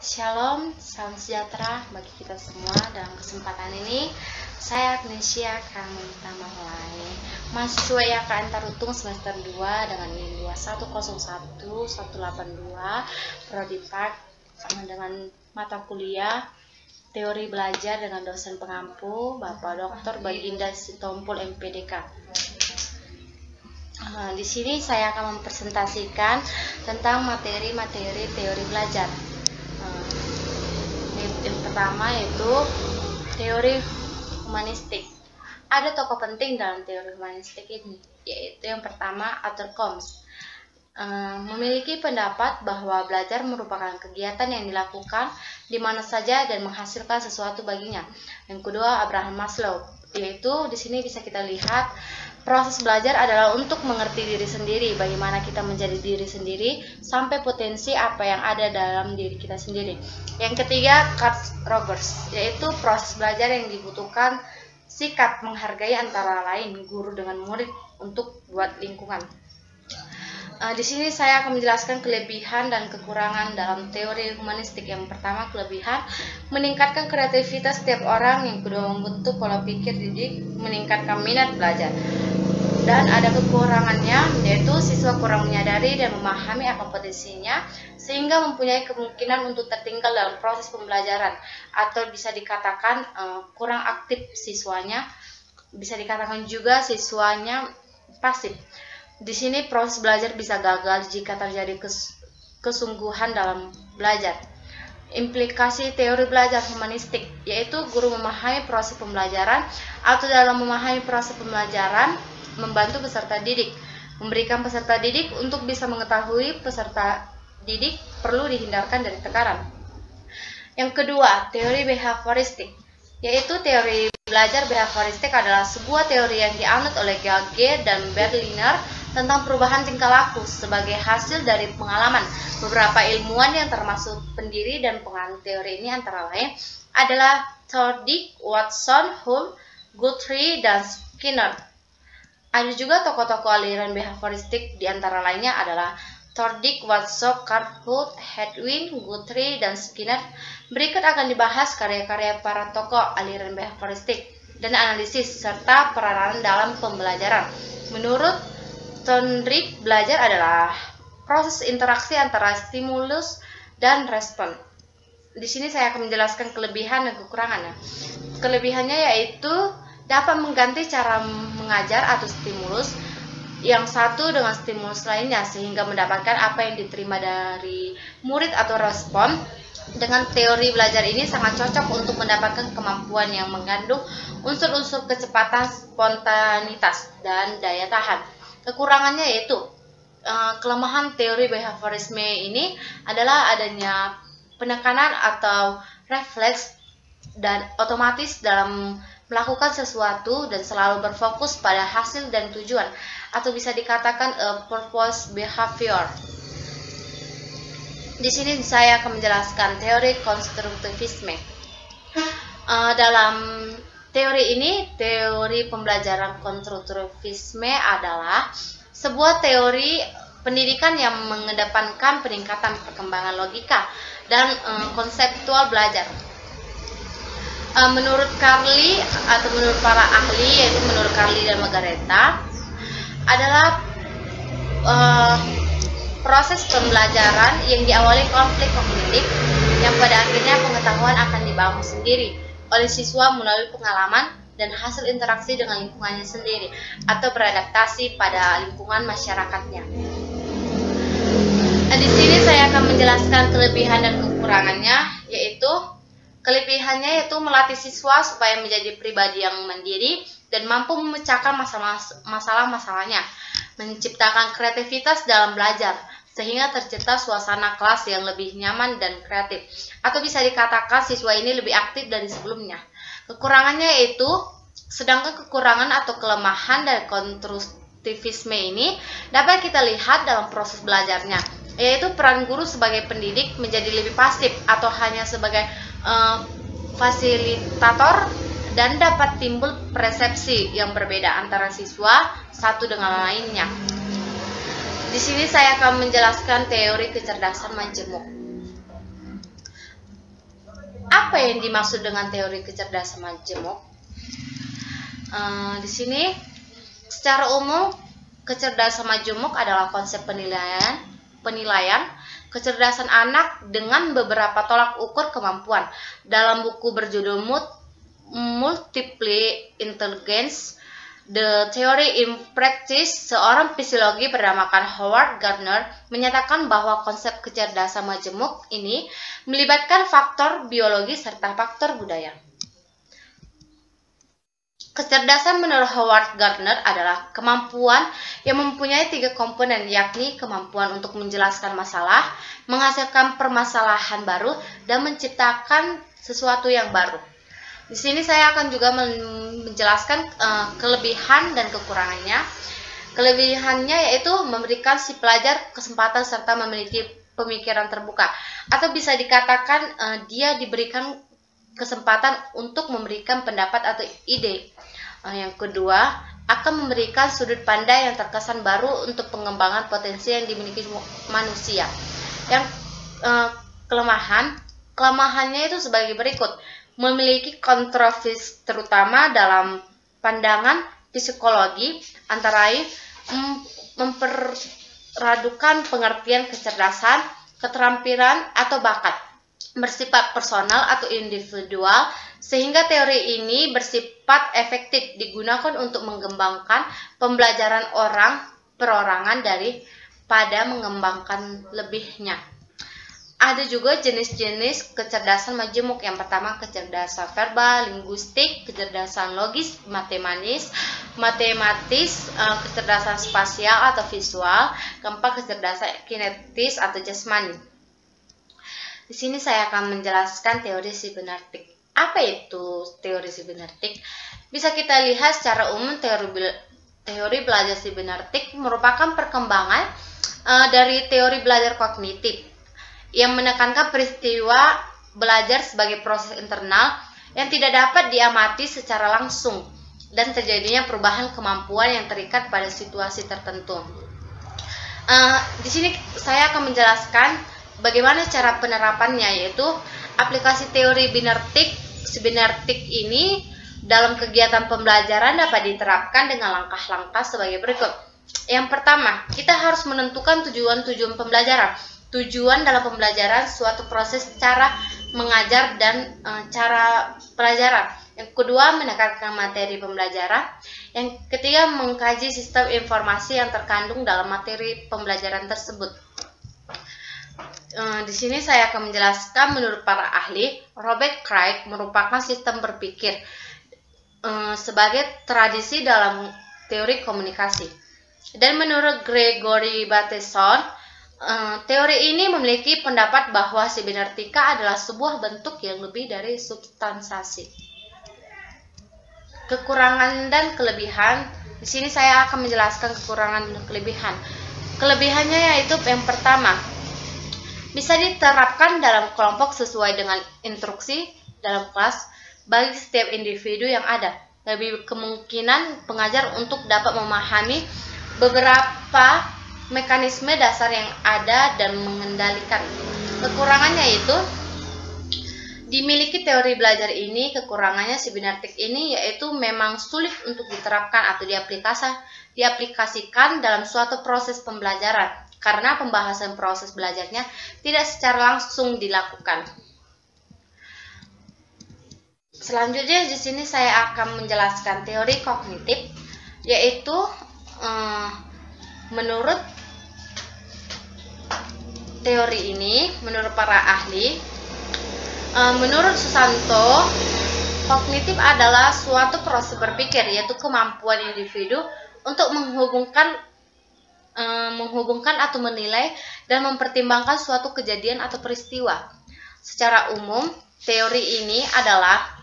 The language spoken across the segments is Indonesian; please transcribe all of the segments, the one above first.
Shalom, salam sejahtera bagi kita semua. Dalam kesempatan ini, saya Agnesia akan minta memulai mahasiswa YKN Tarutung semester 2 dengan NIM 2101182 Prodi Pak dengan mata kuliah Teori Belajar dengan dosen pengampu Bapak Dr. Baginda Sitompul MPDK. Di sini saya akan mempresentasikan tentang materi-materi teori belajar. Yang pertama yaitu teori humanistik. Ada tokoh penting dalam teori humanistik ini, yaitu yang pertama Arthur Combs. Memiliki pendapat bahwa belajar merupakan kegiatan yang dilakukan di mana saja dan menghasilkan sesuatu baginya. Yang kedua Abraham Maslow, yaitu di sini bisa kita lihat proses belajar adalah untuk mengerti diri sendiri, bagaimana kita menjadi diri sendiri sampai potensi apa yang ada dalam diri kita sendiri. Yang ketiga Carl Rogers, yaitu proses belajar yang dibutuhkan sikap menghargai antara lain guru dengan murid untuk buat lingkungan. Di sini saya akan menjelaskan kelebihan dan kekurangan dalam teori humanistik. Yang pertama, kelebihan meningkatkan kreativitas setiap orang. Yang kedua, membentuk pola pikir didik, meningkatkan minat belajar. Dan ada kekurangannya, yaitu siswa kurang menyadari dan memahami akan potensinya, sehingga mempunyai kemungkinan untuk tertinggal dalam proses pembelajaran, atau bisa dikatakan kurang aktif siswanya. Bisa dikatakan juga siswanya pasif. Di sini proses belajar bisa gagal jika terjadi kesungguhan dalam belajar. Implikasi teori belajar humanistik, yaitu guru memahami proses pembelajaran atau dalam memahami proses pembelajaran membantu peserta didik, memberikan peserta didik untuk bisa mengetahui peserta didik perlu dihindarkan dari tekanan. Yang kedua, teori behavioristik, yaitu teori belajar behavioristik adalah sebuah teori yang dianut oleh Gage dan Berliner tentang perubahan tingkah laku sebagai hasil dari pengalaman. Beberapa ilmuwan yang termasuk pendiri dan penganut teori ini antara lain adalah Thorndike, Watson, Hull, Guthrie, dan Skinner. Ada juga tokoh-tokoh aliran behavioristik, di antara lainnya adalah Thorndike, Watson, Cartwright, Hedwig, Guthrie, dan Skinner. Berikut akan dibahas karya-karya para tokoh aliran behavioristik dan analisis serta peranan dalam pembelajaran. Menurut Thorndike, belajar adalah proses interaksi antara stimulus dan respon. Di sini saya akan menjelaskan kelebihan dan kekurangannya. Kelebihannya yaitu dapat mengganti cara mengajar atau stimulus yang satu dengan stimulus lainnya, sehingga mendapatkan apa yang diterima dari murid atau respon. Dengan teori belajar ini sangat cocok untuk mendapatkan kemampuan yang mengandung unsur-unsur kecepatan, spontanitas, dan daya tahan. Kekurangannya yaitu kelemahan teori behaviorisme ini adalah adanya penekanan atau refleks dan otomatis dalam melakukan sesuatu dan selalu berfokus pada hasil dan tujuan, atau bisa dikatakan purpose behavior. Di sini saya akan menjelaskan teori konstruktivisme. Dalam teori ini, teori pembelajaran konstruktivisme adalah sebuah teori pendidikan yang mengedepankan peningkatan perkembangan logika dan konseptual belajar. Menurut Carly atau menurut para ahli, yaitu menurut Carly dan Margareta, adalah proses pembelajaran yang diawali konflik kognitif yang pada akhirnya pengetahuan akan dibangun sendiri oleh siswa melalui pengalaman dan hasil interaksi dengan lingkungannya sendiri atau beradaptasi pada lingkungan masyarakatnya. Nah, di sini saya akan menjelaskan kelebihan dan kekurangannya, yaitu kelebihannya yaitu melatih siswa supaya menjadi pribadi yang mandiri dan mampu memecahkan masalah-masalahnya, menciptakan kreativitas dalam belajar, sehingga tercipta suasana kelas yang lebih nyaman dan kreatif, atau bisa dikatakan siswa ini lebih aktif dari sebelumnya. Kekurangannya yaitu, sedangkan kekurangan atau kelemahan dari konstruktivisme ini dapat kita lihat dalam proses belajarnya, yaitu peran guru sebagai pendidik menjadi lebih pasif atau hanya sebagai fasilitator, dan dapat timbul persepsi yang berbeda antara siswa satu dengan lainnya. Di sini saya akan menjelaskan teori kecerdasan majemuk. Apa yang dimaksud dengan teori kecerdasan majemuk? Di sini secara umum kecerdasan majemuk adalah konsep penilaian kecerdasan anak dengan beberapa tolak ukur kemampuan. Dalam buku berjudul Multiple Intelligence, The Theory in Practice, seorang psikologi bernamakan Howard Gardner menyatakan bahwa konsep kecerdasan majemuk ini melibatkan faktor biologi serta faktor budaya. Kecerdasan menurut Howard Gardner adalah kemampuan yang mempunyai 3 komponen, yakni kemampuan untuk menjelaskan masalah, menghasilkan permasalahan baru, dan menciptakan sesuatu yang baru. Di sini saya akan juga menjelaskan kelebihan dan kekurangannya. Kelebihannya yaitu memberikan si pelajar kesempatan serta memiliki pemikiran terbuka, atau bisa dikatakan dia diberikan kesempatan untuk memberikan pendapat atau ide. Yang kedua, akan memberikan sudut pandang yang terkesan baru untuk pengembangan potensi yang dimiliki manusia. Yang kelemahannya itu sebagai berikut: memiliki kontroversi terutama dalam pandangan psikologi, antara lain memperadukan pengertian kecerdasan, keterampilan, atau bakat bersifat personal atau individual, sehingga teori ini bersifat efektif digunakan untuk mengembangkan pembelajaran perorangan daripada mengembangkan lebihnya. Ada juga jenis-jenis kecerdasan majemuk. Yang pertama, kecerdasan verbal, linguistik, kecerdasan logis, matematis, kecerdasan spasial atau visual, keempat, kecerdasan kinetis atau jasmani. Di sini saya akan menjelaskan teori sibernetik. Apa itu teori sibernetik? Bisa kita lihat secara umum teori belajar sibernetik merupakan perkembangan dari teori belajar kognitif yang menekankan peristiwa belajar sebagai proses internal yang tidak dapat diamati secara langsung dan terjadinya perubahan kemampuan yang terikat pada situasi tertentu. Di sini saya akan menjelaskan bagaimana cara penerapannya, yaitu aplikasi teori sibernetik ini dalam kegiatan pembelajaran dapat diterapkan dengan langkah-langkah sebagai berikut. Yang pertama, kita harus menentukan tujuan pembelajaran. Tujuan dalam pembelajaran suatu proses cara mengajar dan cara pelajaran. Yang kedua, menekankan materi pembelajaran. Yang ketiga, mengkaji sistem informasi yang terkandung dalam materi pembelajaran tersebut. Di sini saya akan menjelaskan menurut para ahli, Robert Craig merupakan sistem berpikir sebagai tradisi dalam teori komunikasi. Dan menurut Gregory Bateson, teori ini memiliki pendapat bahwa sibernetika adalah sebuah bentuk yang lebih dari substansi. Kekurangan dan kelebihan. Di sini saya akan menjelaskan kekurangan dan kelebihan. Kelebihannya yaitu yang pertama, bisa diterapkan dalam kelompok sesuai dengan instruksi dalam kelas bagi setiap individu yang ada. Lebih kemungkinan pengajar untuk dapat memahami beberapa mekanisme dasar yang ada dan mengendalikan. Kekurangannya itu dimiliki teori belajar ini. Kekurangannya sibernetik ini yaitu memang sulit untuk diterapkan atau diaplikasikan dalam suatu proses pembelajaran, karena pembahasan proses belajarnya tidak secara langsung dilakukan. Selanjutnya di sini saya akan menjelaskan teori kognitif, yaitu menurut teori ini, menurut para ahli, menurut Susanto, kognitif adalah suatu proses berpikir, yaitu kemampuan individu untuk menghubungkan atau menilai dan mempertimbangkan suatu kejadian atau peristiwa. Secara umum, teori ini adalah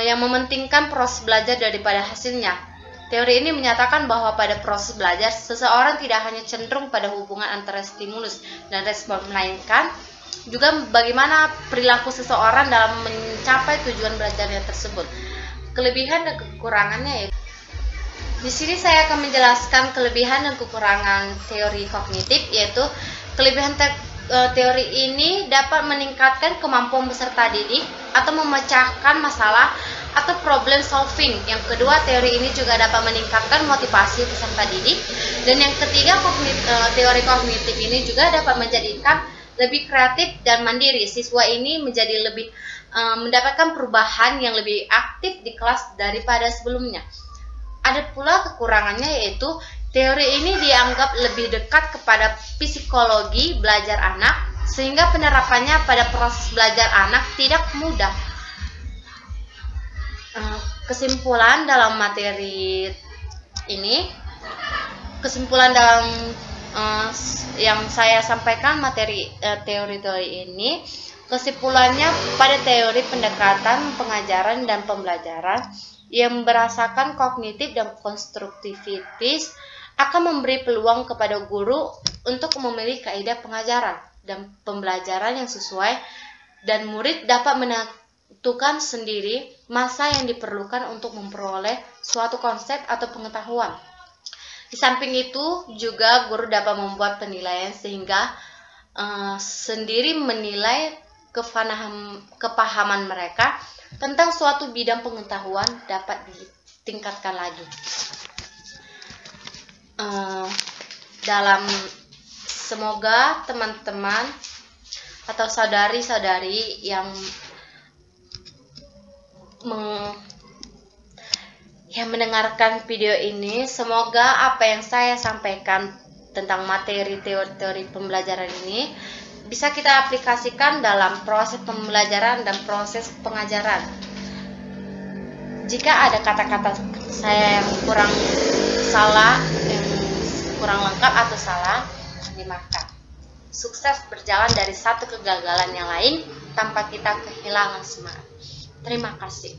yang mementingkan proses belajar daripada hasilnya. Teori ini menyatakan bahwa pada proses belajar, seseorang tidak hanya cenderung pada hubungan antara stimulus dan respon, melainkan juga bagaimana perilaku seseorang dalam mencapai tujuan belajarnya tersebut. Kelebihan dan kekurangannya yaitu, di sini saya akan menjelaskan kelebihan dan kekurangan teori kognitif, yaitu kelebihan teori ini dapat meningkatkan kemampuan peserta didik atau memecahkan masalah atau problem solving. Yang kedua, teori ini juga dapat meningkatkan motivasi peserta didik. Dan yang ketiga, teori kognitif ini juga dapat menjadikan lebih kreatif dan mandiri. Siswa ini menjadi lebih mendapatkan perubahan yang lebih aktif di kelas daripada sebelumnya. Ada pula kekurangannya, yaitu teori ini dianggap lebih dekat kepada psikologi belajar anak, sehingga penerapannya pada proses belajar anak tidak mudah. Kesimpulan dalam materi ini, yang saya sampaikan materi teori-teori ini, kesimpulannya pada teori pendekatan pengajaran dan pembelajaran yang berasakan kognitif dan konstruktivitis akan memberi peluang kepada guru untuk memilih kaidah pengajaran dan pembelajaran yang sesuai, dan murid dapat menentukan sendiri masa yang diperlukan untuk memperoleh suatu konsep atau pengetahuan. Di samping itu juga guru dapat membuat penilaian sehingga sendiri menilai kepahaman mereka tentang suatu bidang pengetahuan dapat ditingkatkan lagi. Semoga teman-teman atau saudari-saudari yang mendengarkan video ini, semoga apa yang saya sampaikan tentang materi teori-teori pembelajaran ini bisa kita aplikasikan dalam proses pembelajaran dan proses pengajaran. Jika ada kata-kata saya yang kurang lengkap atau salah, dimaafkan. Sukses berjalan dari satu kegagalan yang lain tanpa kita kehilangan semangat. Terima kasih.